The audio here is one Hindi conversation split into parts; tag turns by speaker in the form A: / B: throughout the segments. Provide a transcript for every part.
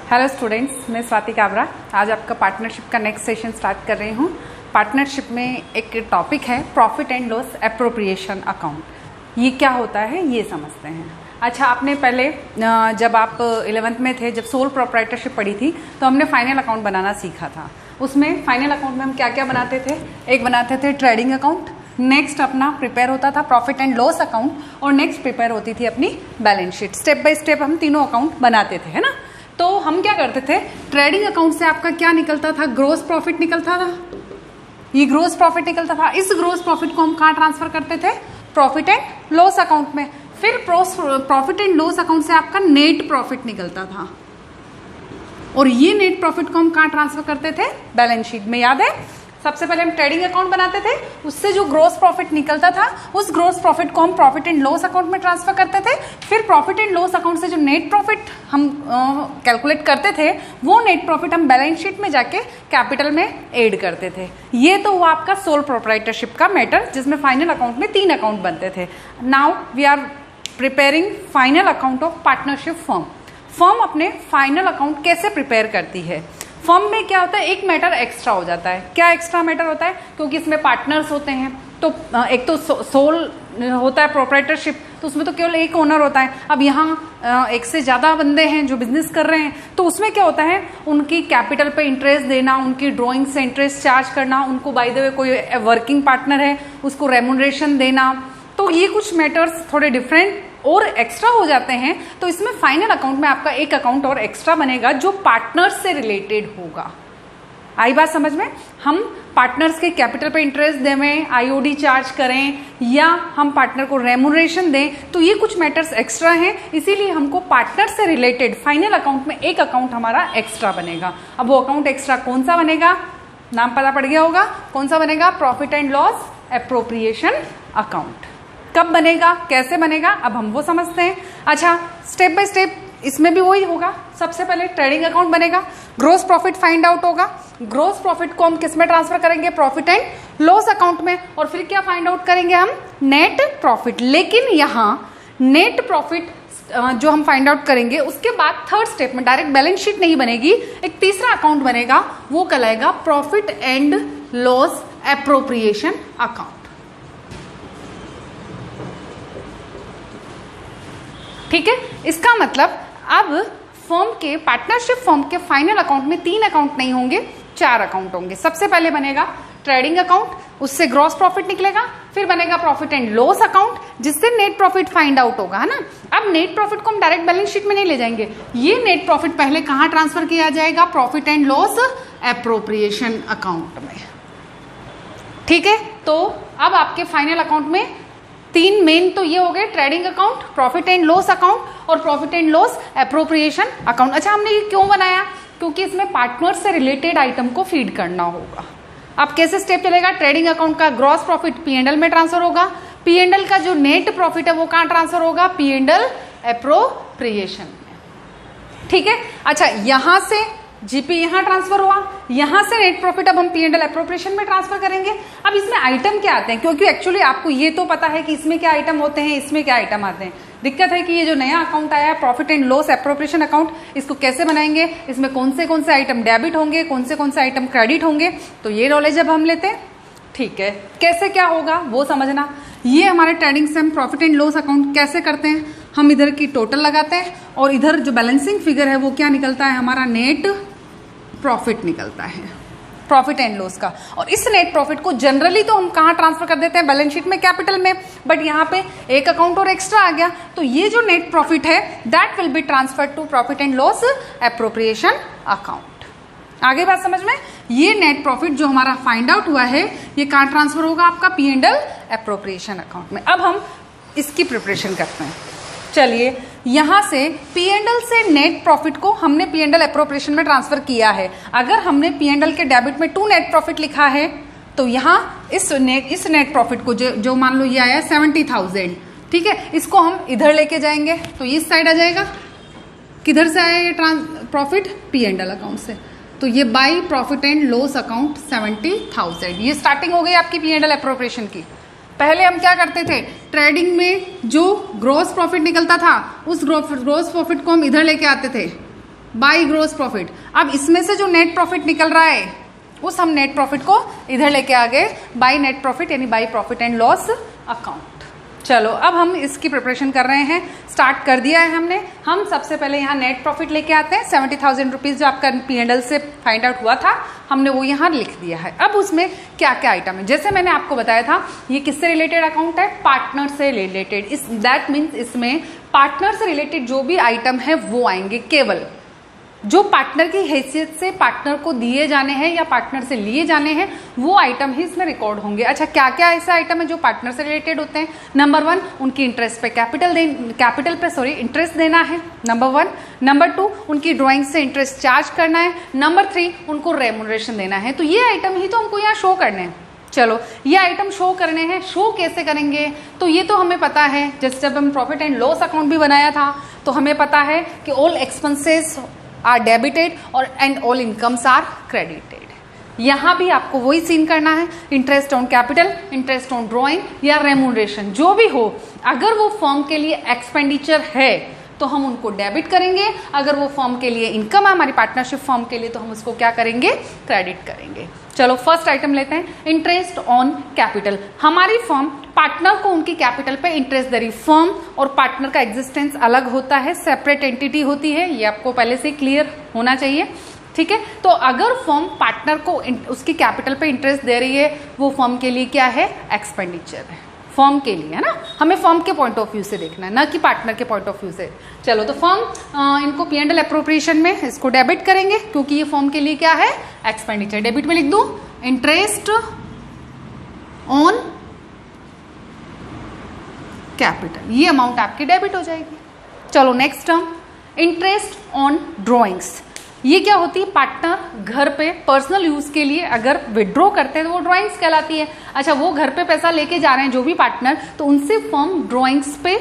A: हेलो स्टूडेंट्स, मैं स्वाति काबरा आज आपका पार्टनरशिप का नेक्स्ट सेशन स्टार्ट कर रही हूँ। पार्टनरशिप में एक टॉपिक है profit and loss appropriation account. ये क्या होता है ये समझते हैं। अच्छा, आपने पहले जब आप 11th में थे, जब सोल प्रोप्राइटरशिप पढ़ी थी, तो हमने फाइनल अकाउंट बनाना सीखा था। उसमें फाइनल अकाउंट में हम क्या क्या बनाते थे? एक बनाते थे ट्रेडिंग अकाउंट, नेक्स्ट अपना प्रिपेयर होता था प्रॉफिट एंड लॉस अकाउंट, और नेक्स्ट प्रिपेयर होती थी अपनी balance sheet. Step by step हम तीनों अकाउंट बनाते थे, है ना। तो हम क्या करते थे, ट्रेडिंग अकाउंट से आपका क्या निकलता था? ग्रोस प्रॉफिट निकलता था। ये ग्रोस प्रॉफिट निकलता था। इस ग्रोस प्रॉफिट को हम कहाँ ट्रांसफर करते थे? प्रॉफिट एंड लॉस अकाउंट में। फिर प्रॉफिट एंड लॉस अकाउंट से आपका नेट प्रॉफिट निकलता था, और ये नेट प्रॉफिट को हम कहाँ ट्रांसफर करते थे? बैलेंस शीट में। याद है, सबसे पहले हम ट्रेडिंग अकाउंट बनाते थे, उससे जो ग्रोस प्रॉफिट निकलता था उस ग्रोस प्रॉफिट को हम प्रॉफिट एंड लॉस अकाउंट में ट्रांसफर करते थे। फिर प्रॉफिट एंड लॉस अकाउंट से जो नेट प्रॉफिट हम कैलकुलेट करते थे, वो नेट प्रॉफिट हम बैलेंस शीट में जाके कैपिटल में ऐड करते थे। ये तो हुआ आपका सोल प्रोप्राइटरशिप का मैटर, जिसमें फाइनल अकाउंट में 3 अकाउंट बनते थे। Now we are preparing final account of partnership firm. Firm अपने फाइनल अकाउंट कैसे प्रिपेयर करती है? फर्म में क्या होता है, एक मैटर एक्स्ट्रा हो जाता है। क्या एक्स्ट्रा मैटर होता है? क्योंकि इसमें पार्टनर्स होते हैं, तो एक तो सोल होता है प्रोप्राइटरशिप, तो उसमें तो केवल एक ओनर होता है। अब यहाँ एक से ज़्यादा बंदे हैं जो बिजनेस कर रहे हैं, तो उसमें क्या होता है, उनकी कैपिटल पे इंटरेस्ट देना, उनकी ड्राइंग से इंटरेस्ट चार्ज करना, उनको बाय द वे कोई वर्किंग पार्टनर है उसको रेमुनरेशन देना। तो ये कुछ मैटर्स थोड़े डिफरेंट और एक्स्ट्रा हो जाते हैं। तो इसमें फाइनल अकाउंट में आपका एक अकाउंट और एक्स्ट्रा बनेगा जो पार्टनर्स से रिलेटेड होगा। आई बात समझ में? हम पार्टनर्स के कैपिटल पे इंटरेस्ट दें, आईओडी चार्ज करें, या हम पार्टनर को रेमुनरेशन दें, तो ये कुछ मैटर्स एक्स्ट्रा हैं। इसीलिए हमको पार्टनर से रिलेटेड फाइनल अकाउंट में एक अकाउंट हमारा एक्स्ट्रा बनेगा। अब वो अकाउंट एक्स्ट्रा कौन सा बनेगा? नाम पता पड़ गया होगा कौन सा बनेगा? Profit and loss appropriation account. कब बनेगा, कैसे बनेगा, अब हम वो समझते हैं। अच्छा, स्टेप बाय स्टेप इसमें भी वही होगा। सबसे पहले ट्रेडिंग अकाउंट बनेगा, ग्रोस प्रॉफिट फाइंड आउट होगा। ग्रोस प्रॉफिट को हम किस में ट्रांसफर करेंगे? प्रॉफिट एंड लॉस अकाउंट में। और फिर क्या फाइंड आउट करेंगे हम? Net profit. लेकिन यहाँ नेट प्रॉफिट जो हम फाइंड आउट करेंगे, उसके बाद थर्ड स्टेप में डायरेक्ट बैलेंस शीट नहीं बनेगी, एक तीसरा अकाउंट बनेगा, वो कहलाएगा profit and loss appropriation account. ठीक है, इसका मतलब अब फर्म के पार्टनरशिप फर्म के फाइनल अकाउंट में 3 अकाउंट नहीं होंगे, 4 अकाउंट होंगे। सबसे पहले बनेगा ट्रेडिंग अकाउंट, उससे ग्रॉस प्रॉफिट निकलेगा। फिर बनेगा प्रॉफिट एंड लॉस अकाउंट, जिससे नेट प्रॉफिट फाइंड आउट होगा, है ना। अब नेट प्रॉफिट को हम डायरेक्ट बैलेंस शीट में नहीं ले जाएंगे, ये नेट प्रॉफिट पहले कहां ट्रांसफर किया जाएगा? Profit and loss appropriation account में। ठीक है, तो अब आपके फाइनल अकाउंट में 3 मेन तो ये हो गए, trading account, profit and loss account और profit and loss appropriation account. अच्छा, हमने ये क्यों बनाया? क्योंकि इसमें पार्टनर से रिलेटेड आइटम को फीड करना होगा। अब कैसे स्टेप चलेगा? ट्रेडिंग अकाउंट का ग्रॉस प्रॉफिट P&L में ट्रांसफर होगा, P&L का जो नेट प्रॉफिट है वो कहाँ ट्रांसफर होगा? P&L एप्रोप्रिएशन में। ठीक है, अच्छा, यहां से जीपी यहां ट्रांसफर हुआ, यहां से नेट प्रॉफिट अब हम P&L एप्रोप्रिएशन में ट्रांसफर करेंगे। अब इसमें आइटम क्या आते हैं? क्योंकि एक्चुअली आपको ये तो पता है कि इसमें क्या आइटम होते हैं, इसमें क्या आइटम आते हैं। दिक्कत है कि ये जो नया अकाउंट आया है profit and loss appropriation account, इसको कैसे बनाएंगे, इसमें कौन से आइटम डेबिट होंगे, कौन से आइटम क्रेडिट होंगे, तो ये नॉलेज अब हम लेते हैं। ठीक है, कैसे क्या होगा वो समझना। ये हमारे ट्रेडिंग से हम प्रॉफिट एंड लॉस अकाउंट कैसे करते हैं? हम इधर की टोटल लगाते हैं, और इधर जो बैलेंसिंग फिगर है वो क्या निकलता है? हमारा नेट प्रॉफिट निकलता है, प्रॉफिट एंड लॉस का। और इस नेट प्रॉफिट को जनरली तो हम कहाँ ट्रांसफर कर देते हैं? बैलेंस शीट में, कैपिटल में। बट यहाँ पे एक अकाउंट और एक्स्ट्रा आ गया, तो ये जो नेट प्रॉफिट है that will be transfer to profit and loss appropriation account. आगे बात समझ में? ये नेट प्रॉफिट जो हमारा फाइंड आउट हुआ है, ये कहाँ ट्रांसफर होगा? आपका P&L एप्रोप्रिएशन अकाउंट में। अब हम इसकी प्रिपरेशन करते हैं। चलिए, यहां से P&L से नेट प्रॉफिट को हमने P&L एप्रोप्रिएशन में ट्रांसफर किया है। अगर हमने P&L के डेबिट में 2 नेट प्रॉफिट लिखा है, तो यहाँ इस नेट प्रॉफिट को जो मान लो ये आया 70,000, ठीक है, इसको हम इधर लेके जाएंगे, तो इस साइड आ जाएगा। किधर से आया ये प्रॉफिट? P&L अकाउंट से। तो ये by profit and loss account 70,000, ये स्टार्टिंग हो गई आपकी P&L एप्रोप्रिएशन की। पहले हम क्या करते थे, ट्रेडिंग में जो ग्रॉस प्रॉफिट निकलता था उस ग्रॉस प्रॉफिट को हम इधर लेके आते थे, बाई ग्रोस प्रॉफिट। अब इसमें से जो नेट प्रॉफिट निकल रहा है उस हम नेट प्रॉफिट को इधर लेके आ गए बाई नेट प्रॉफिट यानी by profit and loss account. चलो अब हम इसकी प्रिपरेशन कर रहे हैं, स्टार्ट कर दिया है हमने। हम सबसे पहले यहाँ नेट प्रॉफिट लेके आते हैं। 70,000 रुपीज जो आपका P&L से फाइंड आउट हुआ था हमने वो यहाँ लिख दिया है। अब उसमें क्या क्या आइटम है, जैसे मैंने आपको बताया था ये किससे रिलेटेड अकाउंट है, पार्टनर से रिलेटेड। दैट मीन्स इसमें पार्टनर से रिलेटेड जो भी आइटम है वो आएंगे, केवल जो पार्टनर की हैसियत से पार्टनर को दिए जाने हैं या पार्टनर से लिए जाने हैं वो आइटम ही इसमें रिकॉर्ड होंगे। अच्छा, क्या क्या ऐसा आइटम है जो पार्टनर से रिलेटेड होते हैं? नंबर 1 उनकी इंटरेस्ट पे कैपिटल पे इंटरेस्ट देना है, नंबर 1। नंबर 2 उनकी ड्राइंग से इंटरेस्ट चार्ज करना है। नंबर 3 उनको रेमुनरेशन देना है। तो ये आइटम ही तो हमको यहाँ शो करने हैं। चलो ये आइटम शो करने हैं, शो कैसे करेंगे? तो ये तो हमें पता है, जैसे जब हम प्रॉफिट एंड लॉस अकाउंट भी बनाया था तो हमें पता है कि ऑल एक्सपेंसेस आर डेबिटेड और and all incomes are credited. यहाँ भी आपको वही सीन करना है, interest on capital, interest on drawing या रेमुनरेशन जो भी हो, अगर वो फर्म के लिए एक्सपेंडिचर है तो हम उनको डेबिट करेंगे, अगर वो फर्म के लिए इनकम है हमारी पार्टनरशिप फर्म के लिए तो हम उसको क्या करेंगे, क्रेडिट करेंगे। चलो फर्स्ट आइटम लेते हैं, इंटरेस्ट ऑन कैपिटल। हमारी फर्म पार्टनर को उनकी कैपिटल पे इंटरेस्ट दे रही। फर्म और पार्टनर का एग्जिस्टेंस अलग होता है, सेपरेट एंटिटी होती है, ये आपको पहले से क्लियर होना चाहिए, ठीक है। तो अगर फर्म पार्टनर को उसकी कैपिटल पे इंटरेस्ट दे रही है वो फर्म के लिए क्या है, एक्सपेंडिचर है, फर्म के लिए, है ना। हमें फर्म के पॉइंट ऑफ व्यू से देखना है, ना कि पार्टनर के पॉइंट ऑफ व्यू से। चलो तो फर्म इनको P&L एप्रोप्रिएशन में इसको डेबिट करेंगे क्योंकि ये फर्म के लिए क्या है, एक्सपेंडिचर। डेबिट में लिख दूं इंटरेस्ट ऑन कैपिटल, ये अमाउंट आपकी डेबिट हो जाएगी। चलो next term, interest on drawings. ये क्या होती है, पार्टनर घर पे पर्सनल यूज के लिए अगर विड्रॉ करते हैं तो वो ड्राइंग्स कहलाती है। अच्छा, वो घर पे पैसा लेके जा रहे हैं जो भी पार्टनर, तो उनसे फर्म ड्राइंग्स पे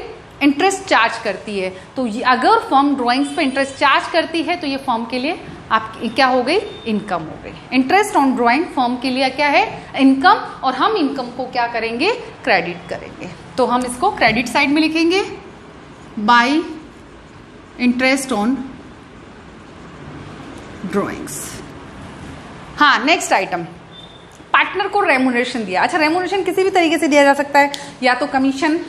A: इंटरेस्ट चार्ज करती है। तो अगर फर्म ड्राइंग्स पे इंटरेस्ट चार्ज करती है तो ये फर्म के लिए आपकी क्या हो गई, इनकम हो गई। इंटरेस्ट ऑन ड्राइंग फर्म के लिए क्या है, इनकम, और हम इनकम को क्या करेंगे, क्रेडिट करेंगे। तो हम इसको क्रेडिट साइड में लिखेंगे बाय इंटरेस्ट ऑन ड्रॉइंग्स। हाँ, नेक्स्ट आइटम, पार्टनर को रेमुनरेशन दिया। अच्छा, रेमुनरेशन किसी भी तरीके से दिया जा सकता है, या तो कमीशन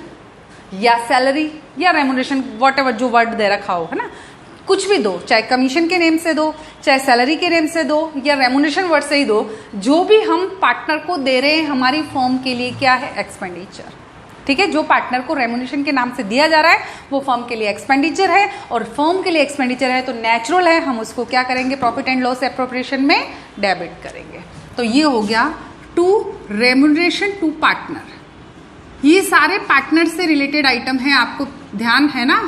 A: या सैलरी या रेमुनरेशन, वॉट जो वर्ड दे रखा हो, है ना, कुछ भी दो, चाहे कमीशन के नेम से दो, चाहे सैलरी के नेम से दो, या रेमुनरेशन वर्ड से ही दो। जो भी हम पार्टनर को दे रहे हैं हमारी फर्म के लिए क्या है, एक्सपेंडिचर, ठीक है। जो पार्टनर को रेमुनरेशन के नाम से दिया जा रहा है वो फर्म के लिए एक्सपेंडिचर है, और फर्म के लिए एक्सपेंडिचर है तो नेचुरल है हम उसको क्या करेंगे, प्रॉफिट एंड लॉस एप्रोप्रिएशन में डेबिट करेंगे। तो ये हो गया टू रेमुनरेशन टू पार्टनर। ये सारे पार्टनर से रिलेटेड आइटम है, आपको ध्यान है ना।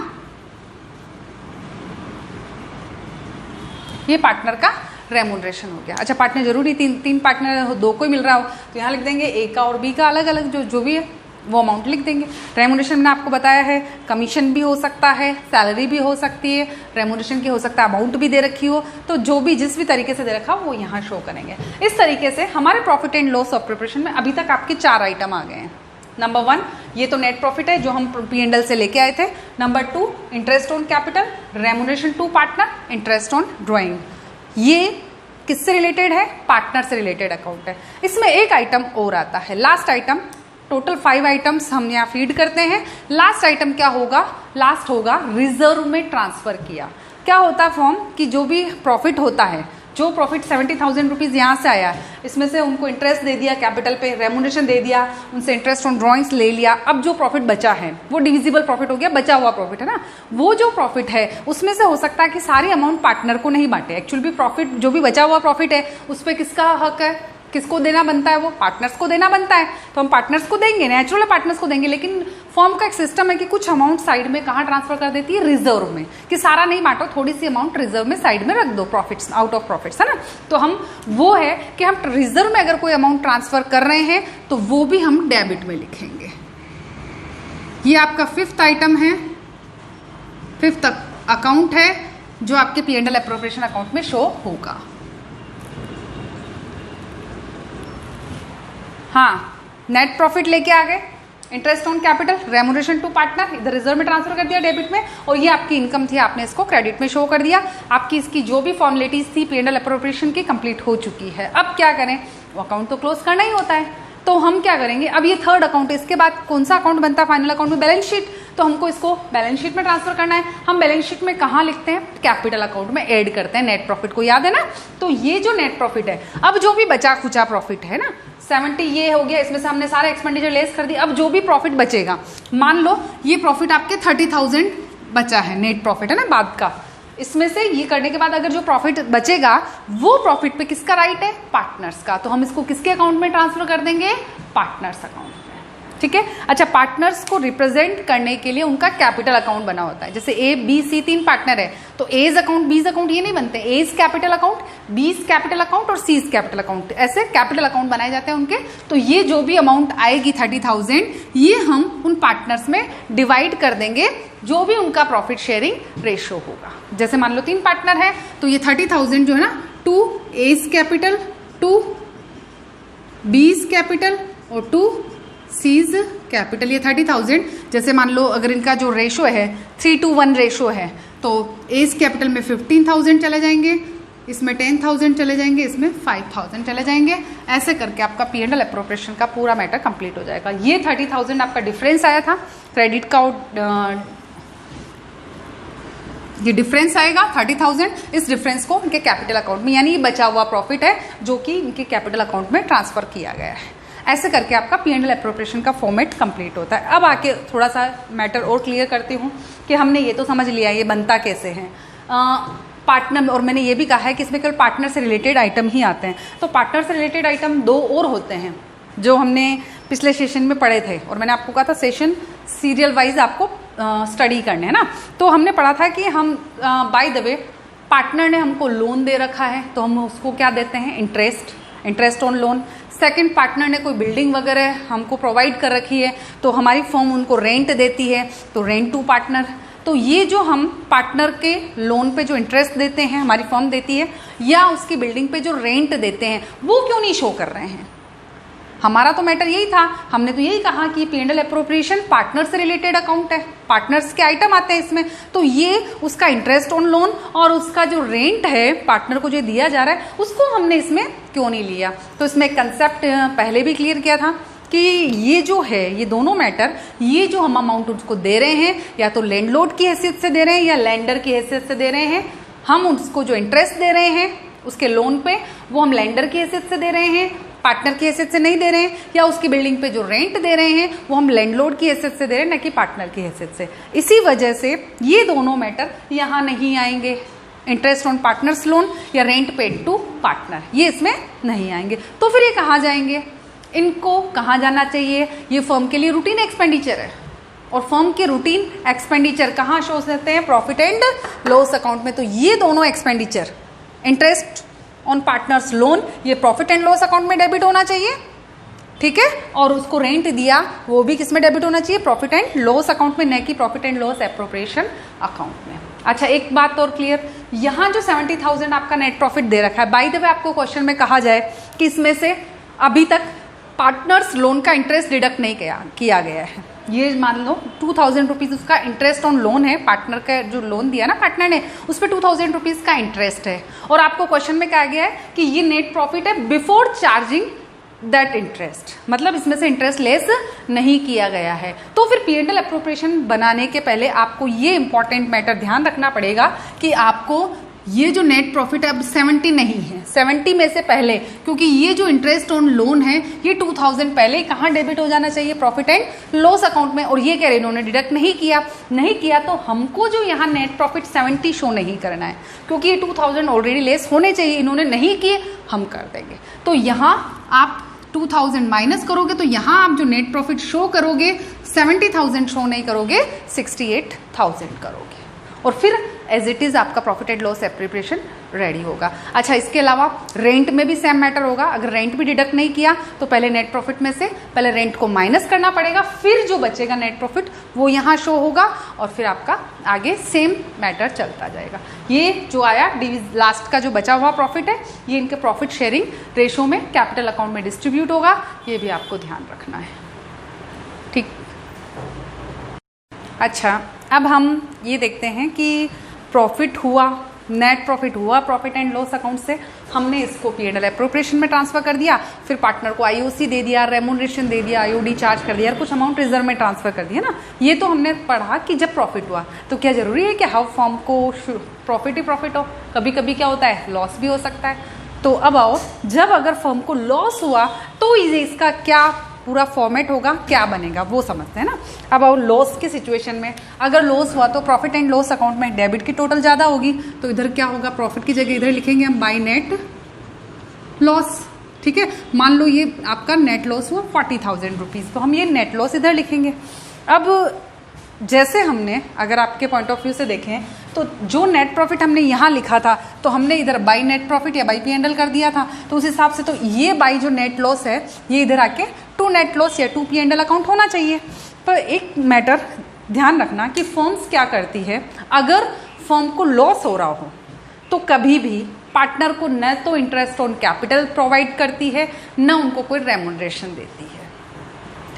A: ये पार्टनर का रेमुनरेशन हो गया। अच्छा, पार्टनर जरूरी तीन पार्टनर दो को ही मिल रहा हो तो यहाँ लिख देंगे ए का और बी का अलग अलग जो भी है वो अमाउंट लिख देंगे। रेमुनरेशन मैंने आपको बताया है, कमीशन भी हो सकता है, सैलरी भी हो सकती है, रेमुनरेशन की हो सकता है अमाउंट भी दे रखी हो, तो जो भी जिस भी तरीके से दे रखा हो वो यहाँ शो करेंगे। इस तरीके से हमारे profit and loss of preparation में अभी तक आपके 4 आइटम आ गए हैं। नंबर 1 ये तो नेट प्रॉफिट है जो हम P&L से लेके आए थे। Number 2 interest on capital, remuneration to partner, interest on drawing. ये किससे रिलेटेड है, पार्टनर से रिलेटेड अकाउंट है। इसमें एक आइटम और आता है, लास्ट आइटम। टोटल 5 आइटम्स हम यहाँ फीड करते हैं। लास्ट आइटम क्या होगा, लास्ट होगा रिजर्व में ट्रांसफर किया। क्या होता है फॉर्म कि जो भी प्रॉफिट होता है, जो प्रॉफिट 70,000 रुपीज़ यहाँ से आया, इसमें से उनको इंटरेस्ट दे दिया कैपिटल पे, रेमुनरेशन दे दिया, उनसे इंटरेस्ट ऑन ड्रॉइंग्स ले लिया। अब जो प्रॉफिट बचा है वो डिविजिबल प्रॉफिट हो गया, बचा हुआ प्रॉफिट है ना। वो जो प्रॉफिट है उसमें से हो सकता है कि सारी अमाउंट पार्टनर को नहीं बांटे। एक्चुअली भी प्रॉफिट जो भी बचा हुआ प्रॉफिट है उस पर किसका हक है, किसको देना बनता है, वो पार्टनर्स को देना बनता है। तो हम पार्टनर्स को देंगे, नेचुरल पार्टनर्स को देंगे। लेकिन फर्म का एक सिस्टम है कि कुछ अमाउंट साइड में कहाँ ट्रांसफर कर देती है, रिजर्व में, कि सारा नहीं बांटो, थोड़ी सी अमाउंट रिजर्व में साइड में रख दो, प्रॉफिट्स आउट ऑफ प्रॉफिट्स, है ना। तो हम वो है कि हम रिजर्व में अगर कोई अमाउंट ट्रांसफर कर रहे हैं तो वो भी हम डेबिट में लिखेंगे। ये आपका 5th आइटम है, 5th अकाउंट है जो आपके P&L एप्रोप्रिएशन अकाउंट में शो होगा। हाँ, नेट प्रॉफिट लेके आ गए, interest on capital, remuneration to partner, इधर रिजर्व में ट्रांसफर कर दिया डेबिट में, और ये आपकी इनकम थी, आपने इसको क्रेडिट में शो कर दिया। आपकी इसकी जो भी फॉर्मेलिटीज थी P&L एप्रोप्रिएशन की कंप्लीट हो चुकी है। अब क्या करें, वो अकाउंट तो क्लोज करना ही होता है, तो हम क्या करेंगे, अब ये थर्ड अकाउंट है, इसके बाद कौन सा अकाउंट बनता है फाइनल अकाउंट में, बैलेंस शीट। तो हमको इसको बैलेंस शीट में ट्रांसफर करना है। हम बैलेंस शीट में कहाँ लिखते हैं, कैपिटल अकाउंट में ऐड करते हैं नेट प्रॉफिट को, याद है ना। तो ये जो नेट प्रॉफिट है, अब जो भी बचा खुचा प्रॉफिट है ना, 70 ये हो गया, इसमें से हमने सारे एक्सपेंडिचर लेस कर दिया। अब जो भी प्रॉफिट बचेगा, मान लो ये प्रॉफिट आपके 30,000 बचा है, नेट प्रॉफिट है ना बाद का, इसमें से ये करने के बाद अगर जो प्रॉफिट बचेगा वो प्रॉफिट पे किसका राइट है, पार्टनर्स का। तो हम इसको किसके अकाउंट में ट्रांसफर कर देंगे, पार्टनर्स अकाउंट में, ठीक है। अच्छा, पार्टनर्स को रिप्रेजेंट करने के लिए उनका कैपिटल अकाउंट बना होता है। जैसे A, B, C 3 पार्टनर है, तो A's अकाउंट, B's अकाउंट ये नहीं बनते, A's capital account, B's capital account और C's कैपिटल अकाउंट, ऐसे कैपिटल अकाउंट बनाए जाते हैं उनके। तो ये जो भी अमाउंट आएगी 30,000, ये हम उन पार्टनर्स में डिवाइड कर देंगे, जो भी उनका प्रॉफिट शेयरिंग रेशियो होगा। जैसे मान लो 3 पार्टनर है, तो ये 30,000 जो है ना, 2 A's कैपिटल, 2 B's कैपिटल और 2 C's कैपिटल, ये 30,000। जैसे मान लो अगर इनका जो रेशो है 3:1 रेशो है, तो A's कैपिटल में 15,000 चले जाएंगे, इसमें 10,000 चले जाएंगे, इसमें 5,000 चले जाएंगे। ऐसे करके आपका P&L एप्रोप्रिएशन का पूरा मैटर कंप्लीट हो जाएगा। ये 30,000 आपका डिफरेंस आया था क्रेडिट का, ये डिफरेंस आएगा 30,000। इस डिफरेंस को इनके कैपिटल अकाउंट में, यानी ये बचा हुआ प्रॉफिट है जो कि इनके कैपिटल अकाउंट में ट्रांसफर किया गया है। ऐसे करके आपका P&L एप्रोप्रिएशन का फॉर्मेट कंप्लीट होता है। अब आके थोड़ा सा मैटर और क्लियर करती हूँ कि हमने ये तो समझ लिया ये बनता कैसे है पार्टनर, और मैंने ये भी कहा है कि इसमें केवल पार्टनर से रिलेटेड आइटम ही आते हैं। तो पार्टनर से रिलेटेड आइटम 2 और होते हैं जो हमने पिछले सेशन में पढ़े थे, और मैंने आपको कहा था सेशन सीरियल वाइज आपको स्टडी करने है ना। तो हमने पढ़ा था कि हम बाय द वे पार्टनर ने हमको लोन दे रखा है, तो हम उसको क्या देते हैं, interest on loan. Second, partner ने कोई बिल्डिंग वगैरह हमको प्रोवाइड कर रखी है, तो हमारी फर्म उनको रेंट देती है, तो रेंट टू पार्टनर। तो ये जो हम पार्टनर के लोन पे जो इंटरेस्ट देते हैं हमारी फर्म देती है, या उसकी बिल्डिंग पे जो रेंट देते हैं, वो क्यों नहीं शो कर रहे हैं। हमारा तो मैटर यही था, हमने तो यही कहा कि P&L एप्रोप्रिएशन पार्टनर से रिलेटेड अकाउंट है, पार्टनर्स के आइटम आते हैं इसमें। तो ये उसका इंटरेस्ट ऑन लोन और उसका जो रेंट है पार्टनर को जो दिया जा रहा है, उसको हमने इसमें क्यों नहीं लिया। तो इसमें एक कंसेप्ट पहले भी क्लियर किया था कि ये जो है, ये दोनों मैटर, ये जो हम अमाउंट उसको दे रहे हैं, या तो लैंडलॉर्ड की हैसियत से दे रहे हैं या लेंडर की हैसियत से दे रहे हैं। हम उसको जो इंटरेस्ट दे रहे हैं उसके लोन पे, वो हम लेंडर की हैसियत से दे रहे हैं, पार्टनर की हैसियत से नहीं दे रहे हैं। या उसकी बिल्डिंग पे जो रेंट दे रहे हैं वो हम लैंडलॉर्ड की हैसियत से दे रहे हैं, न कि पार्टनर की हैसियत से। इसी वजह से ये दोनों मैटर यहाँ नहीं आएंगे, इंटरेस्ट ऑन पार्टनर्स लोन या रेंट पेड टू पार्टनर, ये इसमें नहीं आएंगे। तो फिर ये कहाँ जाएंगे, इनको कहाँ जाना चाहिए, ये फर्म के लिए रूटीन एक्सपेंडिचर है, और फर्म के रूटीन एक्सपेंडिचर कहाँ शो होते हैं, प्रॉफिट एंड लॉस अकाउंट में। तो ये दोनों expenditure, interest on partners loan, ये प्रॉफिट एंड लॉस अकाउंट में डेबिट होना चाहिए, ठीक है। और उसको रेंट दिया वो भी किस में डेबिट होना चाहिए, प्रॉफिट एंड लॉस अकाउंट में, न कि profit and loss appropriation account में। अच्छा, एक बात और क्लियर, यहाँ जो 70,000 आपका नेट प्रॉफिट दे रखा है, बाय द वे आपको क्वेश्चन में कहा जाए कि इसमें से अभी तक पार्टनर्स लोन का इंटरेस्ट डिडक्ट नहीं किया गया है। ये मान लो 2,000 रुपीज़ उसका इंटरेस्ट ऑन लोन है, पार्टनर का जो लोन दिया ना पार्टनर ने, उस पर 2,000 रुपीज़ का इंटरेस्ट है, और आपको क्वेश्चन में कहा गया है कि ये नेट प्रॉफिट है बिफोर चार्जिंग दैट इंटरेस्ट, मतलब इसमें से इंटरेस्ट लेस नहीं किया गया है। तो फिर P&L एप्रोप्रिएशन बनाने के पहले आपको ये इंपॉर्टेंट मैटर ध्यान रखना पड़ेगा कि आपको ये जो नेट प्रॉफिट है अब 70 नहीं है, 70 में से पहले, क्योंकि ये जो इंटरेस्ट ऑन लोन है ये 2,000 पहले कहाँ डेबिट हो जाना चाहिए, प्रॉफिट एंड लॉस अकाउंट में। और ये कह रहे इन्होंने डिडक्ट नहीं किया, तो हमको जो यहाँ नेट प्रॉफिट 70 शो नहीं करना है, क्योंकि ये 2,000 ऑलरेडी लेस होने चाहिए, इन्होंने नहीं किए, हम कर देंगे। तो यहाँ आप 2,000 माइनस करोगे, तो यहाँ आप जो नेट प्रॉफिट शो करोगे 70,000 शो नहीं करोगे, 68,000 करोगे, और फिर एज इट इज़ आपका profit and loss appropriation ready होगा। अच्छा, इसके अलावा रेंट में भी सेम मैटर होगा। अगर रेंट भी डिडक्ट नहीं किया तो पहले नेट प्रॉफिट में से पहले रेंट को माइनस करना पड़ेगा, फिर जो बचेगा नेट प्रॉफिट वो यहाँ शो होगा, और फिर आपका आगे सेम मैटर चलता जाएगा। ये जो आया लास्ट का जो बचा हुआ प्रॉफिट है, ये इनके प्रॉफिट शेयरिंग रेशो में कैपिटल अकाउंट में डिस्ट्रीब्यूट होगा, ये भी आपको ध्यान रखना है, ठीक। अच्छा, अब हम ये देखते हैं कि प्रॉफिट हुआ, नेट प्रॉफिट हुआ प्रॉफिट एंड लॉस अकाउंट से, हमने इसको P&L एप्रोप्रिएशन में ट्रांसफर कर दिया, फिर पार्टनर को आईओसी दे दिया, रेमुनरेशन दे दिया, आईओडी चार्ज कर दिया, कुछ अमाउंट रिजर्व में ट्रांसफर कर दिया ना। ये तो हमने पढ़ा कि जब प्रॉफिट हुआ तो क्या जरूरी है कि हर फॉर्म को प्रॉफिट ही प्रॉफिट हो, कभी कभी क्या होता है लॉस भी हो सकता है। तो अब आओ, जब अगर फर्म को लॉस हुआ तो इसका क्या पूरा फॉर्मेट होगा, क्या बनेगा वो समझते हैं ना। अब आओ लॉस की सिचुएशन में, अगर लॉस हुआ तो प्रॉफिट एंड लॉस अकाउंट में डेबिट की टोटल ज़्यादा होगी, तो इधर क्या होगा, प्रॉफिट की जगह इधर लिखेंगे हम बाय नेट लॉस। ठीक है, मान लो ये आपका नेट लॉस हुआ 40,000 रुपीज़, तो हम ये नेट लॉस इधर लिखेंगे। अब जैसे हमने अगर आपके पॉइंट ऑफ व्यू से देखें तो जो नेट प्रॉफिट हमने यहाँ लिखा था तो हमने इधर बाई नेट प्रॉफिट या बाई P&L कर दिया था, तो उस हिसाब से तो ये बाई जो नेट लॉस है ये इधर आके टू नेट लॉस या टू P&L अकाउंट होना चाहिए। पर एक मैटर ध्यान रखना कि फर्म्स क्या करती है, अगर फर्म को लॉस हो रहा हो तो कभी भी पार्टनर को न तो इंटरेस्ट ऑन कैपिटल प्रोवाइड करती है, न उनको कोई रेमुनरेशन देती है।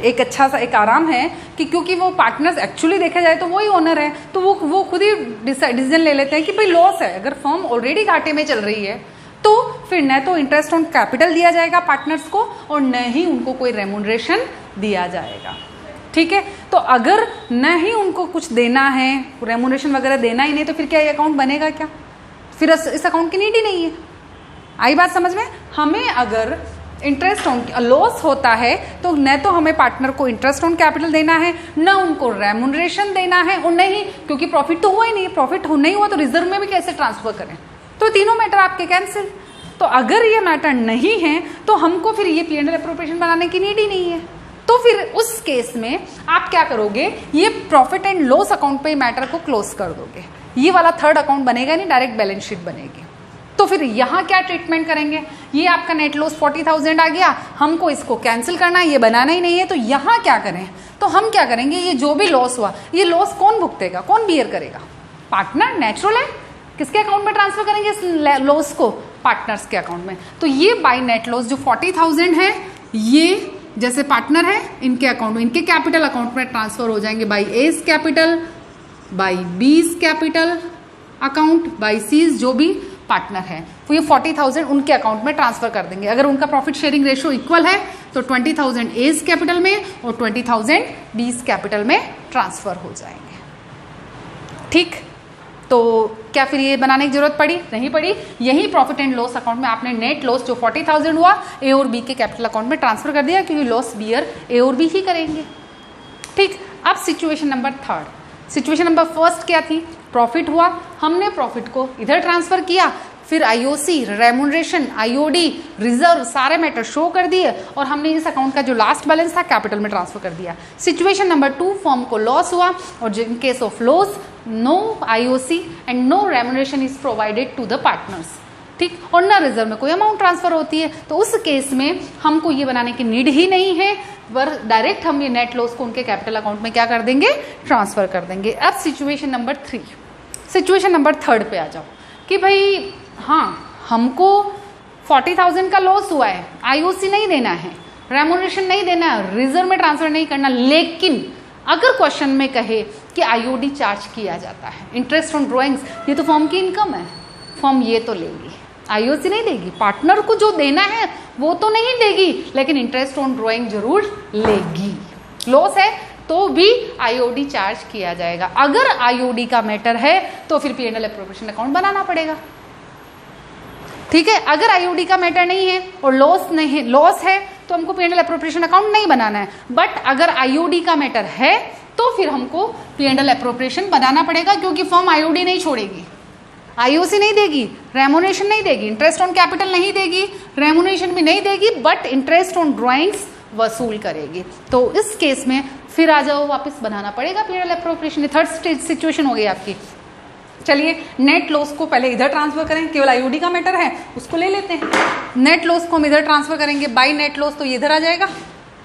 A: एक अच्छा सा एक आराम है कि क्योंकि वो पार्टनर्स एक्चुअली देखा जाए तो वही ओनर है, तो वो खुद ही डिसीजन ले लेते हैं कि भाई लॉस है, अगर फर्म ऑलरेडी घाटे में चल रही है तो फिर न तो इंटरेस्ट ऑन कैपिटल दिया जाएगा पार्टनर्स को और न ही उनको कोई रेमुनरेशन दिया जाएगा। ठीक है, तो अगर न ही उनको कुछ देना है, रेमुनरेशन वगैरह देना ही नहीं, तो फिर क्या ये अकाउंट बनेगा क्या, फिर इस अकाउंट की नीड ही नहीं है। आई बात समझ में। हमें अगर इंटरेस्ट ऑन लॉस होता है तो न तो हमें पार्टनर को इंटरेस्ट ऑन कैपिटल देना है, न उनको रेमुनरेशन देना है, और नहीं क्योंकि प्रॉफिट तो हुआ ही नहीं, प्रॉफिट नहीं हुआ तो रिजर्व में भी कैसे ट्रांसफर करें, तो तीनों मैटर आपके कैंसिल। तो अगर ये मैटर नहीं है तो हमको फिर ये P&L एप्रोप्रिएशन बनाने की नीड ही नहीं है। तो फिर उस केस में आप क्या करोगे, ये प्रॉफिट एंड लॉस अकाउंट पे मैटर को क्लोज कर दोगे, ये वाला थर्ड अकाउंट बनेगा नहीं, डायरेक्ट बैलेंस शीट बनेगी। तो फिर यहाँ क्या ट्रीटमेंट करेंगे, ये आपका नेट लॉस 40,000 आ गया, हमको इसको कैंसिल करना है, ये बनाना ही नहीं है, तो यहाँ क्या करें, तो हम क्या करेंगे, ये जो भी लॉस हुआ ये लॉस कौन भुगतेगा, कौन बियर करेगा, पार्टनर। नेचुरल है, किसके अकाउंट में ट्रांसफर करेंगे इस लॉस को, पार्टनर्स के अकाउंट में। तो ये बाय नेट लॉस जो 40,000 है ये जैसे पार्टनर है इनके अकाउंट में, इनके कैपिटल अकाउंट में ट्रांसफर हो जाएंगे by A's capital, by B's capital account, by C's जो भी पार्टनर है, तो ये 40,000 उनके अकाउंट में ट्रांसफर कर देंगे। अगर उनका प्रॉफिट शेयरिंग रेशियो इक्वल है तो 20,000 एस कैपिटल में और 20,000 बीस कैपिटल में ट्रांसफर हो जाएंगे। ठीक, तो क्या फिर ये बनाने की जरूरत पड़ी, नहीं पड़ी। यही प्रॉफिट एंड लॉस अकाउंट में आपने नेट लॉस जो 40,000 हुआ ए और बी के कैपिटल अकाउंट में ट्रांसफर कर दिया, क्योंकि लॉस बियर ए और बी ही करेंगे। ठीक, अब situation number third, situation number first क्या थी, प्रॉफिट हुआ, हमने प्रॉफिट को इधर ट्रांसफर किया, फिर आईओसी, रेमुनरेशन, आईओडी, रिजर्व सारे मैटर शो कर दिए और हमने इस अकाउंट का जो लास्ट बैलेंस था कैपिटल में ट्रांसफर कर दिया। सिचुएशन नंबर 2, फर्म को लॉस हुआ और in case of loss no IOC and no remuneration is provided to the partners. ठीक, और ना रिजर्व में कोई अमाउंट ट्रांसफर होती है, तो उस केस में हमको ये बनाने की नीड ही नहीं है, पर डायरेक्ट हम ये नेट लॉस को उनके कैपिटल अकाउंट में क्या कर देंगे, ट्रांसफर कर देंगे। अब सिचुएशन नंबर 3, सिचुएशन नंबर 3 पे आ जाओ कि भाई हाँ हमको 40,000 का लॉस हुआ है, आईओसी नहीं देना है, रेमुनरेशन नहीं देना है, रिजर्व में ट्रांसफर नहीं करना, लेकिन अगर क्वेश्चन में कहे कि आईओडी चार्ज किया जाता है, इंटरेस्ट ऑन ड्रॉइंग्स, ये तो फर्म की इनकम है, फर्म ये तो लेगी, आईओसी नहीं देगी, पार्टनर को जो देना है वो तो नहीं देगी, लेकिन इंटरेस्ट ऑन ड्रॉइंग जरूर लेगी। लॉस है तो भी आईओडी चार्ज किया जाएगा। अगर आईओडी का मैटर है तो फिर P&L एप्रोप्रिएशन अकाउंट बनाना पड़ेगा। ठीक है, अगर आईओडी का मैटर नहीं है और लॉस है तो हमको P&L एप्रोप्रिएशन अकाउंट नहीं बनाना है। बट अगर आईओडी का मैटर है तो फिर हमको P&L एप्रोप्रिएशन बनाना पड़ेगा, क्योंकि फर्म आईओडी नहीं छोड़ेगी, आईओसी नहीं देगी, रेमुनरेशन नहीं देगी, इंटरेस्ट ऑन कैपिटल नहीं देगी, रेमुनरेशन भी नहीं देगी, बट इंटरेस्ट ऑन ड्रॉइंग्स वसूल करेगी। तो इस केस में फिर आ जाओ, वापस बनाना पड़ेगा P&L एप्रोप्रिएशन। थर्ड सिचुएशन हो गई आपकी। चलिए नेट लॉस को पहले इधर ट्रांसफर करें, केवल आईओडी का मैटर है उसको ले लेते हैं। नेट लॉस को हम इधर ट्रांसफर करेंगे बाय नेट लॉस, तो ये इधर आ जाएगा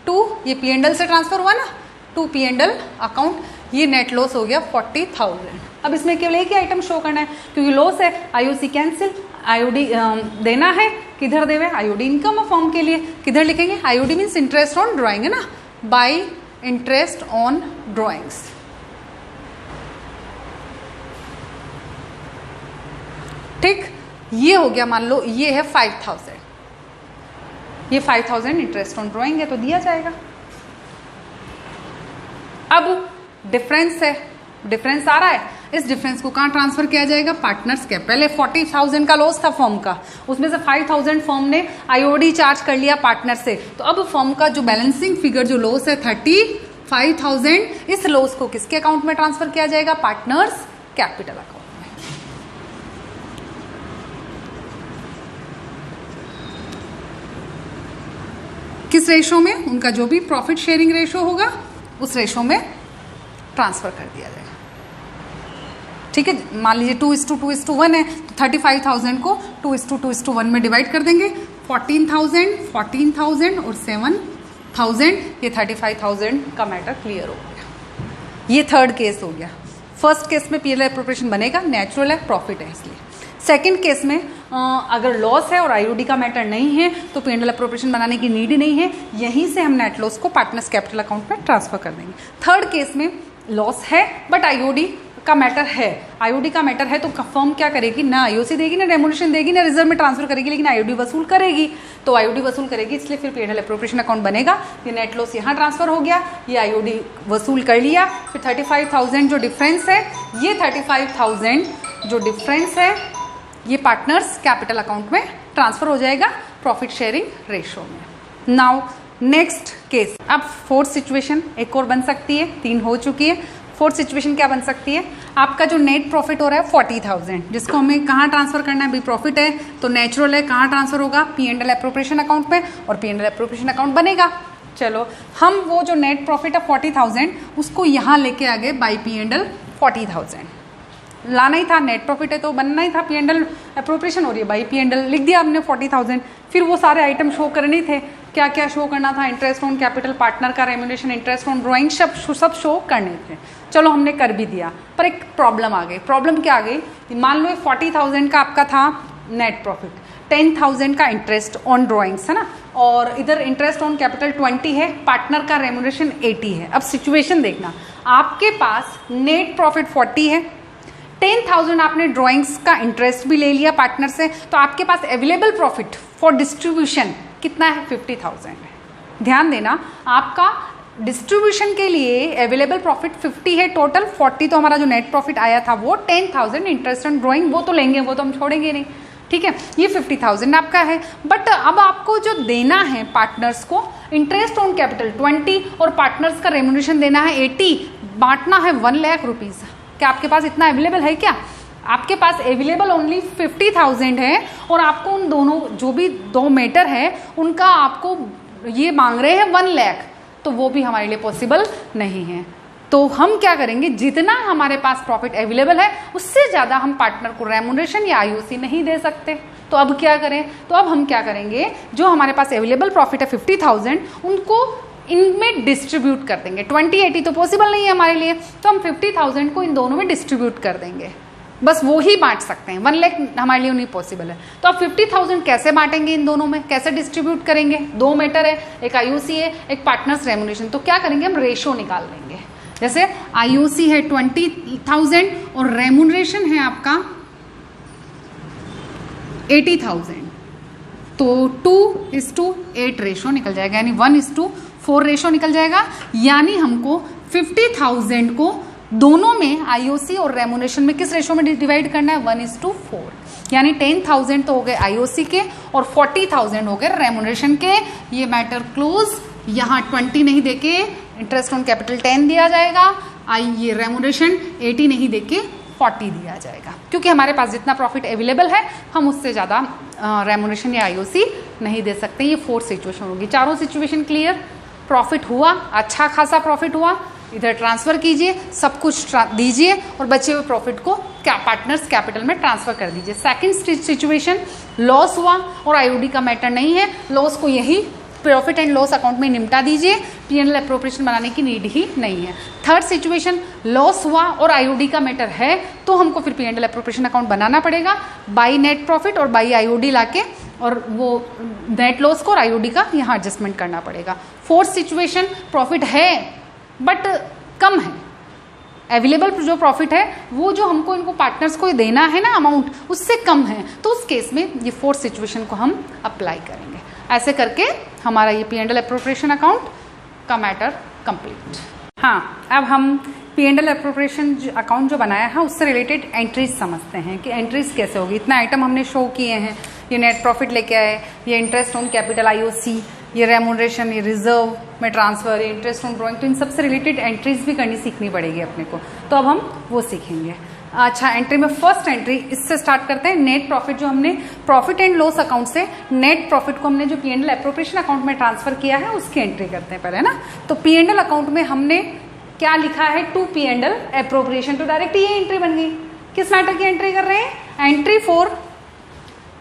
A: टू, ये P&L से ट्रांसफर हुआ ना, टू P&L अकाउंट, ये नेट लॉस हो गया 40,000। अब इसमें केवल एक ही आइटम शो करना है, क्योंकि लॉस है, आईओसी कैंसिल, आईओडी देना है, किधर देवे, आईओडी इनकम है फॉर्म के लिए, किधर लिखेंगे, IOD means interest on drawing है ना, बाय इंटरेस्ट ऑन ड्रॉइंग्स। ठीक, ये हो गया, मान लो ये है 5000, ये 5000 इंटरेस्ट ऑन ड्रॉइंग है तो दिया जाएगा। अब डिफरेंस है, डिफरेंस आ रहा है, इस डिफरेंस को कहाँ ट्रांसफर किया जाएगा? पार्टनर्स के। पहले 40,000 का लॉस था फर्म का, उसमें से 5,000 फर्म ने आईओडी चार्ज कर लिया पार्टनर से, तो अब फर्म का जो बैलेंसिंग फिगर जो लॉस है 35,000, इस लॉस को किसके अकाउंट में ट्रांसफर किया जाएगा? पार्टनर्स कैपिटल अकाउंट में। किस रेशो में? उनका जो भी प्रॉफिट शेयरिंग रेशो होगा उस रेशो में ट्रांसफर कर दिया जाएगा। ठीक है, मान लीजिए 2:2:1 है तो 35,000 को 2:2:1 में डिवाइड कर देंगे। 14,000 और 7,000, ये 35,000 का मैटर क्लियर हो गया। ये थर्ड केस हो गया। फर्स्ट केस में पीएनएल एप्रोप्रिएशन बनेगा, नेचुरल है, प्रॉफिट है इसलिए। सेकंड केस में अगर लॉस है और आईओडी का मैटर नहीं है तो पीएनएल एप्रोप्रिएशन बनाने की नीड नहीं है, यहीं से हम नेट लॉस को पार्टनर्स कैपिटल अकाउंट में ट्रांसफर कर देंगे। थर्ड केस में लॉस है बट आईओडी का मैटर है, आईओडी का मैटर है तो फर्म क्या करेगी? ना आईओसी देगी, ना रेम्युनरेशन देगी, ना रिजर्व में ट्रांसफर करेगी, लेकिन आईओडी वसूल करेगी। तो आईओडी वसूल करेगी इसलिए फिर पीएनएल एप्रोप्रिएशन अकाउंट बनेगा। ये नेट लॉस यहाँ ट्रांसफर हो गया, ये आईओडी वसूल कर लिया, फिर 35,000 जो डिफरेंस है, ये 35,000 जो डिफरेंस है ये पार्टनर्स कैपिटल अकाउंट में ट्रांसफर हो जाएगा प्रॉफिट शेयरिंग रेशो में। नाउ नेक्स्ट केस, अब फोर्थ सिचुएशन एक और बन सकती है, 3 हो चुकी है। फोर्थ सिचुएशन क्या बन सकती है? आपका जो नेट प्रॉफिट हो रहा है 40,000, जिसको हमें कहाँ ट्रांसफर करना है? भाई प्रॉफिट है तो नेचुरल है, कहाँ ट्रांसफर होगा? पीएनएल एप्रोप्रिएशन अकाउंट में, और पीएनएल एप्रोप्रिएशन अकाउंट बनेगा। चलो हम वो जो नेट प्रॉफिट है 40,000 उसको यहाँ लेके आ गए बाई पीएनएल 40,000 लाना ही था, नेट प्रॉफिट है तो बनना ही था पीएनएल एप्रोप्रिएशन, और ये बाई पीएनएल लिख दिया आपने 40,000। फिर वो सारे आइटम शो करने थे, क्या क्या शो करना था? इंटरेस्ट ऑन कैपिटल, पार्टनर का रेम्युनरेशन, इंटरेस्ट ऑन ड्राइंग, सब शो करने थे। चलो हमने कर भी दिया, पर एक प्रॉब्लम आ गई। प्रॉब्लम क्या आ गई? मान लो 40,000 का आपका था नेट प्रॉफिट, 10,000 का इंटरेस्ट ऑन ड्राइंग्स है ना, और इधर इंटरेस्ट ऑन कैपिटल 20 है, पार्टनर का रेम्युनरेशन 80 है। अब सिचुएशन देखना, आपके पास नेट प्रॉफिट 40 है, 10,000 आपने ड्राइंग्स का इंटरेस्ट भी ले लिया पार्टनर से, तो आपके पास अवेलेबल प्रॉफिट फॉर डिस्ट्रीब्यूशन कितना है? 50,000 है। ध्यान देना, आपका डिस्ट्रीब्यूशन के लिए अवेलेबल प्रॉफिट 50 है, टोटल 40 तो हमारा जो नेट प्रॉफिट आया था वो 10,000 इंटरेस्ट ऑन ड्राइंग वो तो लेंगे, वो तो हम छोड़ेंगे नहीं। ठीक है, ये 50,000 आपका है, बट अब आपको जो देना है पार्टनर्स को, इंटरेस्ट ऑन कैपिटल 20 और पार्टनर्स का रेम्युनरेशन देना है 80, बांटना है 1 लाख रुपीज़। क्या आपके पास इतना अवेलेबल है? क्या आपके पास अवेलेबल ओनली 50,000 है, और आपको उन दोनों जो भी 2 मैटर है उनका आपको ये मांग रहे हैं 1 लाख, तो वो भी हमारे लिए पॉसिबल नहीं है। तो हम क्या करेंगे? जितना हमारे पास प्रॉफिट अवेलेबल है उससे ज़्यादा हम पार्टनर को रेम्युनरेशन या आईओसी नहीं दे सकते। तो अब क्या करें? तो अब हम क्या करेंगे, जो हमारे पास अवेलेबल प्रॉफिट है 50,000 उनको इनमें डिस्ट्रीब्यूट कर देंगे। 20-80 तो पॉसिबल नहीं है हमारे लिए, तो हम 50,000 को इन दोनों में डिस्ट्रीब्यूट कर देंगे, बस वो ही बांट सकते हैं। 1 लाख हमारे लिए नहीं पॉसिबल है। तो अब 50,000 कैसे बांटेंगे इन दोनों में, कैसे डिस्ट्रीब्यूट करेंगे? 2 मैटर है, एक आईओसी है, एक पार्टनर्स रेम्युनरेशन। तो क्या करेंगे, हम रेशो निकाल लेंगे। जैसे आईओसी है 20,000 और रेम्युनरेशन है आपका 80,000, तो 2:8 रेशो निकल जाएगा, यानी 1:4 रेशो निकल जाएगा। यानी हमको 50,000 को दोनों में आईओसी और रेम्युनरेशन में किस रेशो में डिवाइड करना है? 1:4। यानी 10,000 तो हो गए आईओसी के और 40,000 हो गए रेम्युनरेशन के। ये मैटर क्लोज। यहाँ 20 नहीं देके इंटरेस्ट ऑन कैपिटल 10 दिया जाएगा, ये रेम्युनरेशन 80 नहीं देके 40 दिया जाएगा, क्योंकि हमारे पास जितना प्रॉफिट अवेलेबल है हम उससे ज़्यादा रेम्युनरेशन या आईओसी नहीं दे सकते। ये 4th सिचुएशन होगी। चारों सिचुएशन क्लियर। प्रॉफिट हुआ, अच्छा खासा प्रॉफिट हुआ, इधर ट्रांसफर कीजिए, सब कुछ दीजिए और बचे हुए प्रॉफिट को पार्टनर्स कैपिटल में ट्रांसफर कर दीजिए। सेकंड सिचुएशन, लॉस हुआ और आईओडी का मैटर नहीं है, लॉस को यही प्रॉफिट एंड लॉस अकाउंट में निपटा दीजिए, पीएनएल एप्रोप्रिएशन बनाने की नीड ही नहीं है। थर्ड सिचुएशन, लॉस हुआ और आईओडी का मैटर है तो हमको फिर पीएनएल एप्रोप्रिएशन अकाउंट बनाना पड़ेगा बाई नेट प्रॉफिट और बाई आईओडी लाके, और वो नेट लॉस को और आईओडी का यहाँ एडजस्टमेंट करना पड़ेगा। फोर्थ सिचुएशन, प्रॉफिट है बट कम है, अवेलेबल जो प्रॉफिट है वो जो हमको इनको पार्टनर्स को देना है ना अमाउंट, उससे कम है, तो उस केस में ये फोर्थ सिचुएशन को हम अप्लाई करेंगे। ऐसे करके हमारा ये P&L एप्रोप्रिएशन अकाउंट का मैटर कंप्लीट। हाँ, अब हम P&L एप्रोप्रिएशन अकाउंट जो बनाया है उससे रिलेटेड एंट्रीज समझते हैं कि एंट्रीज कैसे होगी। इतना आइटम हमने शो किए हैं, ये नेट प्रॉफिट लेके आए, ये इंटरेस्ट ऑन कैपिटल IOC, ये रेमुनरेशन, ये रिजर्व में ट्रांसफर, ये इंटरेस्ट ऑन ड्रॉइंग, तो इन सबसे रिलेटेड एंट्रीज भी करनी सीखनी पड़ेगी अपने को, तो अब हम वो सीखेंगे। अच्छा, एंट्री में फर्स्ट एंट्री इससे स्टार्ट करते हैं। नेट प्रॉफिट जो हमने प्रॉफिट एंड लॉस अकाउंट से नेट प्रॉफिट को हमने जो P&L एप्रोप्रिएशन अकाउंट में ट्रांसफर किया है उसकी एंट्री करते हैं पहले ना। तो P&L अकाउंट में हमने क्या लिखा है, टू P&L एप्रोप्रिएशन, तो डायरेक्ट ये एंट्री बन गई। किस मैटर की एंट्री कर रहे हैं, entry for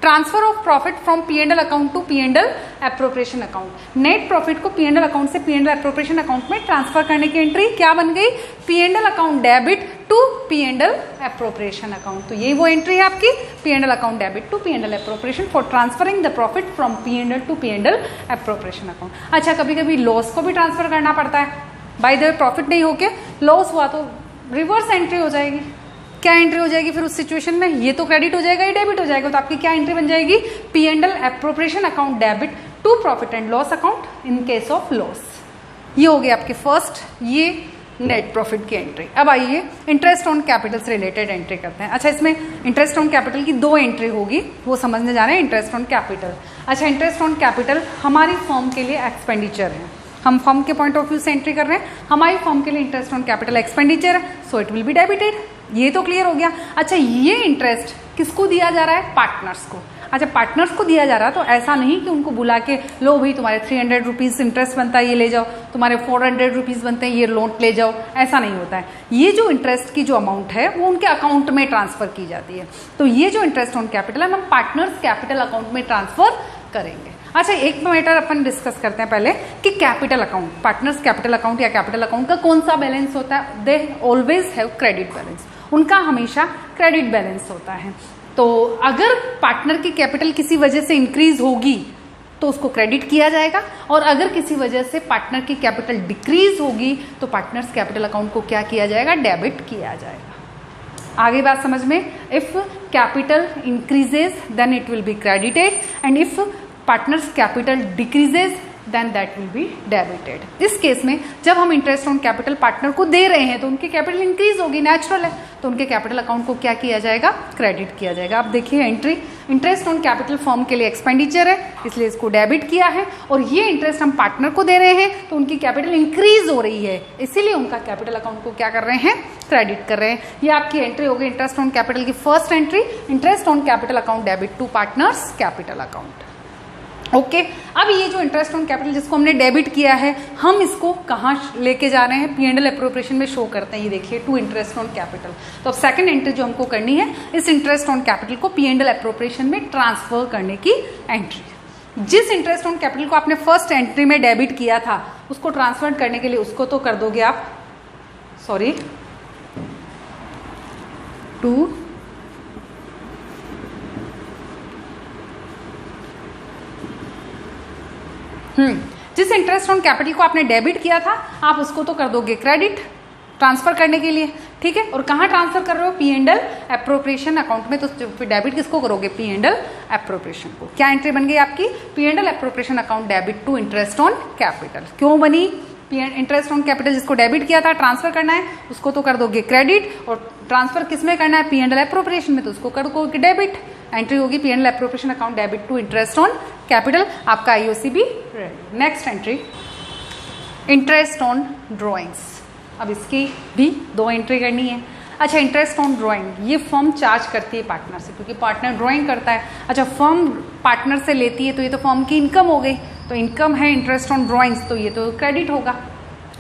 A: transfer of profit from P&L account to P&L appropriation account. Net profit को P&L अकाउंट से P&L एप्रोप्रिएशन अकाउंट में ट्रांसफर करने की एंट्री क्या बन गई, P&L account debit to P&L appropriation account. तो यही वो एंट्री है आपकी, P&L account debit to P&L appropriation for transferring the profit from P&L to P&L appropriation account. अच्छा, कभी कभी लॉस को भी ट्रांसफर करना पड़ता है, बाय द वे प्रॉफिट नहीं होके लॉस हुआ तो रिवर्स एंट्री हो जाएगी। क्या एंट्री हो जाएगी फिर उस सिचुएशन में, ये तो क्रेडिट हो जाएगा, ये डेबिट हो जाएगा, तो आपकी क्या एंट्री बन जाएगी, P&L appropriation account debit to profit and loss account in case of loss. ये हो गया आपके फर्स्ट ये नेट प्रॉफिट की एंट्री। अब आइए इंटरेस्ट ऑन कैपिटल से रिलेटेड एंट्री करते हैं। अच्छा, इसमें इंटरेस्ट ऑन कैपिटल की दो एंट्री होगी, वो समझने जा रहे हैं। इंटरेस्ट ऑन कैपिटल, अच्छा इंटरेस्ट ऑन कैपिटल हमारी फर्म के लिए एक्सपेंडिचर है, हम फर्म के पॉइंट ऑफ व्यू से एंट्री कर रहे हैं, हमारी फर्म के लिए इंटरेस्ट ऑन कैपिटल एक्सपेंडिचर है, so it will be debited. ये तो क्लियर हो गया। अच्छा, ये इंटरेस्ट किसको दिया जा रहा है, पार्टनर्स को। अच्छा, पार्टनर्स को दिया जा रहा है तो ऐसा नहीं कि उनको बुला के लो भाई तुम्हारे 300 रुपीज इंटरेस्ट बनता है ये ले जाओ, तुम्हारे 400 रुपीज बनते हैं ये लोन ले जाओ, ऐसा नहीं होता है। ये जो इंटरेस्ट की जो अमाउंट है वो उनके अकाउंट में ट्रांसफर की जाती है। तो ये जो इंटरेस्ट ऑन कैपिटल है हम पार्टनर्स कैपिटल अकाउंट में ट्रांसफर करेंगे। अच्छा, एक मैटर अपन डिस्कस करते हैं पहले कि capital account, partners capital account या कैपिटल अकाउंट का कौन सा बैलेंस होता है, they always have credit balance, उनका हमेशा क्रेडिट बैलेंस होता है। तो अगर पार्टनर की कैपिटल किसी वजह से इंक्रीज होगी तो उसको क्रेडिट किया जाएगा, और अगर किसी वजह से पार्टनर की कैपिटल डिक्रीज होगी तो पार्टनर्स कैपिटल अकाउंट को क्या किया जाएगा, डेबिट किया जाएगा। आगे बात समझ में, if capital increases then it will be credited and if partners capital decreases then that will be debited. इस केस में जब हम इंटरेस्ट ऑन कैपिटल पार्टनर को दे रहे हैं तो उनकी कैपिटल इंक्रीज होगी, नेचुरल है, तो उनके कैपिटल अकाउंट को क्या किया जाएगा, क्रेडिट किया जाएगा। अब देखिए entry, interest on capital firm के लिए एक्सपेंडिचर है इसलिए इसको डेबिट किया है, और ये इंटरेस्ट हम पार्टनर को दे रहे हैं तो उनकी कैपिटल इंक्रीज हो रही है इसीलिए उनका कैपिटल अकाउंट को क्या कर रहे हैं, क्रेडिट कर रहे हैं। ये आपकी एंट्री होगी इंटरेस्ट ऑन कैपिटल की first entry, interest on capital account debit to partners capital account. Okay, अब ये जो इंटरेस्ट ऑन कैपिटल जिसको हमने डेबिट किया है हम इसको कहाँ लेके जा रहे हैं, P&L एप्रोप्रिएशन में शो करते हैं। ये देखिए टू इंटरेस्ट ऑन कैपिटल। तो अब सेकंड एंट्री जो हमको करनी है, इस इंटरेस्ट ऑन कैपिटल को P&L एप्रोप्रिएशन में ट्रांसफर करने की एंट्री। जिस इंटरेस्ट ऑन कैपिटल को आपने फर्स्ट एंट्री में डेबिट किया था उसको ट्रांसफर करने के लिए उसको तो कर दोगे आप, सॉरी, टू जिस इंटरेस्ट ऑन कैपिटल को आपने डेबिट किया था आप उसको तो कर दोगे क्रेडिट ट्रांसफर करने के लिए, ठीक है। और कहाँ ट्रांसफर कर रहे हो, P&L एप्रोप्रिएशन अकाउंट में, तो फिर डेबिट किसको करोगे, P&L एप्रोप्रिएशन को। क्या एंट्री बन गई आपकी, P&L appropriation account debit to interest on capital. क्यों बनी, इंटरेस्ट ऑन कैपिटल जिसको डेबिट किया था ट्रांसफर करना है उसको तो कर दोगे क्रेडिट, और ट्रांसफर किसमें करना है, P&L एप्रोप्रिएशन में, तो उसको कर दोगे डेबिट। एंट्री होगी P&L appropriation account debit to interest on capital, आपका IOC भी ready. Next entry interest on drawings, अब इसकी भी दो एंट्री करनी है। अच्छा, इंटरेस्ट ऑन ड्राइंग ये फर्म चार्ज करती है पार्टनर से, क्योंकि पार्टनर ड्राइंग करता है। अच्छा, फर्म पार्टनर से लेती है तो ये तो फर्म की इनकम हो गई, तो इनकम है इंटरेस्ट ऑन ड्राइंग्स, तो ये तो क्रेडिट होगा।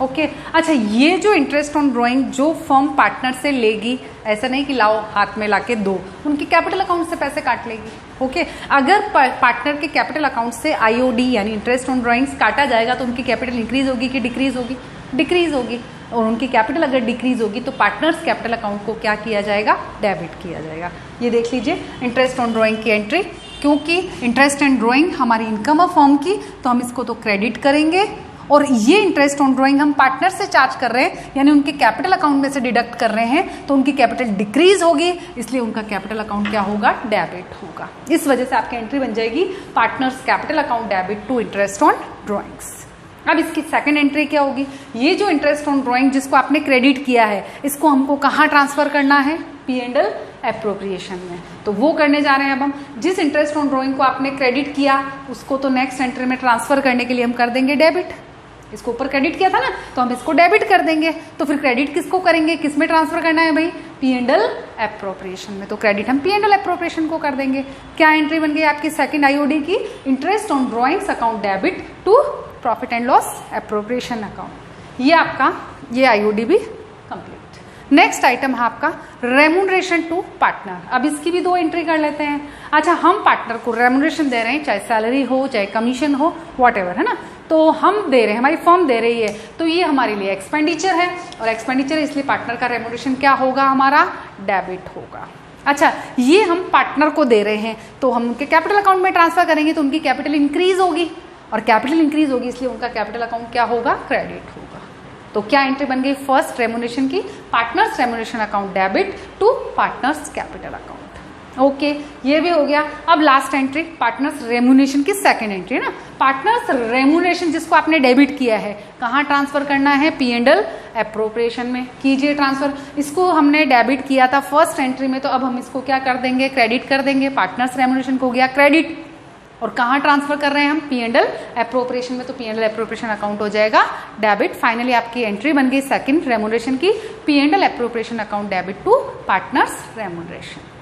A: ओके, अच्छा, ये जो इंटरेस्ट ऑन ड्राइंग जो फर्म पार्टनर से लेगी, ऐसा नहीं कि लाओ हाथ में लाके दो, उनके कैपिटल अकाउंट से पैसे काट लेगी। ओके, अगर पार्टनर के कैपिटल अकाउंट से IOD यानी इंटरेस्ट ऑन ड्राइंग्स काटा जाएगा तो उनकी कैपिटल इंक्रीज होगी कि डिक्रीज होगी, डिक्रीज होगी, और उनकी कैपिटल अगर डिक्रीज होगी तो पार्टनर्स कैपिटल अकाउंट को क्या किया जाएगा, डेबिट किया जाएगा। ये देख लीजिए इंटरेस्ट ऑन ड्राइंग की एंट्री, क्योंकि इंटरेस्ट एंड ड्राइंग हमारी इनकम है फर्म की तो हम इसको तो क्रेडिट करेंगे, और ये इंटरेस्ट ऑन ड्रॉइंग हम पार्टनर से चार्ज कर रहे हैं, यानी उनके कैपिटल अकाउंट में से डिडक्ट कर रहे हैं, तो उनकी कैपिटल डिक्रीज होगी, इसलिए उनका कैपिटल अकाउंट क्या होगा, डेबिट होगा। इस वजह से आपकी एंट्री बन जाएगी partners capital account debit to interest on drawings. अब इसकी सेकंड एंट्री क्या होगी, ये जो इंटरेस्ट ऑन ड्रॉइंग जिसको आपने क्रेडिट किया है, इसको हमको कहाँ ट्रांसफर करना है, P&L एप्रोप्रिएशन में। तो वो करने जा रहे हैं अब हम। जिस इंटरेस्ट ऑन ड्रॉइंग को आपने क्रेडिट किया उसको तो नेक्स्ट एंट्री में ट्रांसफर करने के लिए हम कर देंगे डेबिट। इसको ऊपर क्रेडिट किया था ना, तो हम इसको डेबिट कर देंगे। तो फिर क्रेडिट किसको करेंगे, किस में ट्रांसफर करना है भाई, P&L एप्रोप्रिएशन में। तो क्रेडिट हम P&L एप्रोप्रिएशन को कर देंगे। क्या एंट्री बन गई आपकी सेकंड IOD की, interest on drawings account debit to profit and loss appropriation account. ये आपका ये IOD भी कंप्लीट। नेक्स्ट आइटम है आपका रेमुनरेशन टू पार्टनर। अब इसकी भी दो एंट्री कर लेते हैं। अच्छा, हम पार्टनर को रेमुनरेशन दे रहे हैं, चाहे सैलरी हो चाहे कमीशन हो, व्हाटएवर, है ना, तो हम दे रहे हैं, हमारी फर्म दे रही है, तो ये हमारे लिए एक्सपेंडिचर है, और एक्सपेंडिचर है इसलिए पार्टनर का रेमुनरेशन क्या होगा, हमारा डेबिट होगा। अच्छा, ये हम पार्टनर को दे रहे हैं, तो हम उनके कैपिटल अकाउंट में ट्रांसफर करेंगे, तो उनकी कैपिटल इंक्रीज होगी, और कैपिटल इंक्रीज होगी इसलिए उनका कैपिटल अकाउंट क्या होगा, क्रेडिट होगा। तो क्या एंट्री बन गई, फर्स्ट रेमुनरेशन की, partners remuneration account debit to partners capital account. Okay, ये भी हो गया। अब लास्ट एंट्री पार्टनर्स रेमुनरेशन की सेकंड एंट्री है ना। पार्टनर्स रेमुनरेशन जिसको आपने डेबिट किया है, कहाँ ट्रांसफर करना है, P&L एप्रोप्रिएशन में कीजिए ट्रांसफर। इसको हमने डेबिट किया था फर्स्ट एंट्री में, तो अब हम इसको क्या कर देंगे, क्रेडिट कर देंगे। पार्टनर्स रेमुनरेशन को हो गया क्रेडिट, और कहाँ ट्रांसफर कर रहे हैं हम, P&L एप्रोप्रिएशन में, तो P&L एप्रोप्रिएशन अकाउंट हो जाएगा डेबिट। फाइनली आपकी एंट्री बन गई सेकंड रेमुनरेशन की, P&L appropriation account debit to partners remuneration.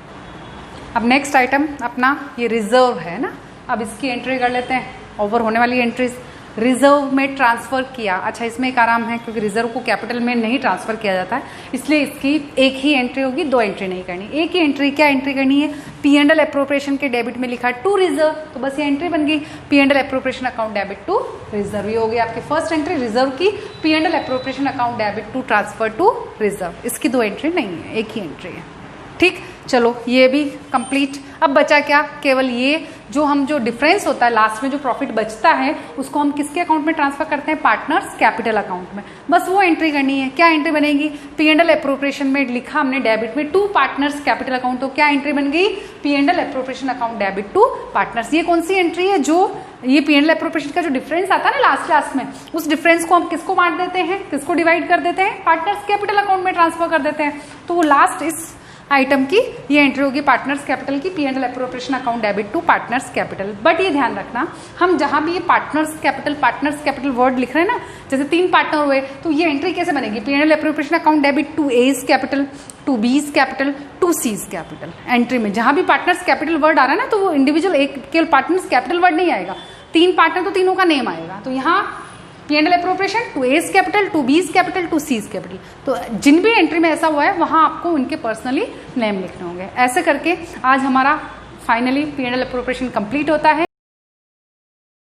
A: अब नेक्स्ट आइटम अपना ये रिजर्व है ना। अब इसकी एंट्री कर लेते हैं, ओवर होने वाली एंट्रीज। रिजर्व में ट्रांसफर किया। अच्छा, इसमें एक आराम है क्योंकि रिजर्व को कैपिटल में नहीं ट्रांसफर किया जाता है, इसलिए इसकी एक ही एंट्री होगी, दो एंट्री नहीं करनी, एक ही एंट्री। क्या एंट्री करनी है, P&L एप्रोप्रिएशन के डेबिट में लिखा टू रिजर्व, तो बस ये एंट्री बन गई, P&L appropriation account debit to reserve. ये हो गई आपकी फर्स्ट एंट्री रिजर्व की, P&L appropriation account debit to transfer to reserve. इसकी दो एंट्री नहीं है, एक ही एंट्री है। ठीक, चलो ये भी कंप्लीट। अब बचा क्या, केवल ये जो डिफरेंस होता है लास्ट में, जो प्रॉफिट बचता है, उसको हम किसके अकाउंट में ट्रांसफर करते हैं, पार्टनर्स कैपिटल अकाउंट में। बस वो एंट्री करनी है। क्या एंट्री बनेगी, P&L एप्रोप्रिएशन में लिखा हमने डेबिट में टू पार्टनर्स कैपिटल अकाउंट, तो क्या एंट्री बन गई, P&L appropriation account debit to partners. ये कौन सी एंट्री है, जो ये P&L एप्रोप्रिएशन का जो डिफरेंस आता है ना लास्ट में, उस डिफरेंस को हम किसको बांट देते हैं, किसको डिवाइड कर देते हैं, पार्टनर्स कैपिटल अकाउंट में ट्रांसफर कर देते हैं। तो वो लास्ट इस आइटम की ये एंट्री होगी पार्टनर्स कैपिटल की, P&L appropriation account debit to partners capital. But ये ध्यान रखना, हम जहां भी ये पार्टनर्स कैपिटल वर्ड लिख रहे हैं ना, जैसे 3 पार्टनर हुए, तो ये एंट्री कैसे बनेगी, P&L appropriation account debit to A's capital, to B's capital, to C's capital. Entry में जहां भी पार्टनर्स कैपिटल वर्ड आ रहा है ना, तो वो इंडिविजुअल एक केवल पार्टनर्स कैपिटल वर्ड नहीं आएगा, 3 पार्टनर तो तीनों का नेम आएगा। तो यहाँ P&L appropriation to A's capital, to B's capital, to C's capital. तो जिन भी एंट्री में ऐसा हुआ है वहां आपको उनके पर्सनली नेम लिखने होंगे। ऐसे करके आज हमारा फाइनली P&L एप्रोप्रिएशन कंप्लीट होता है।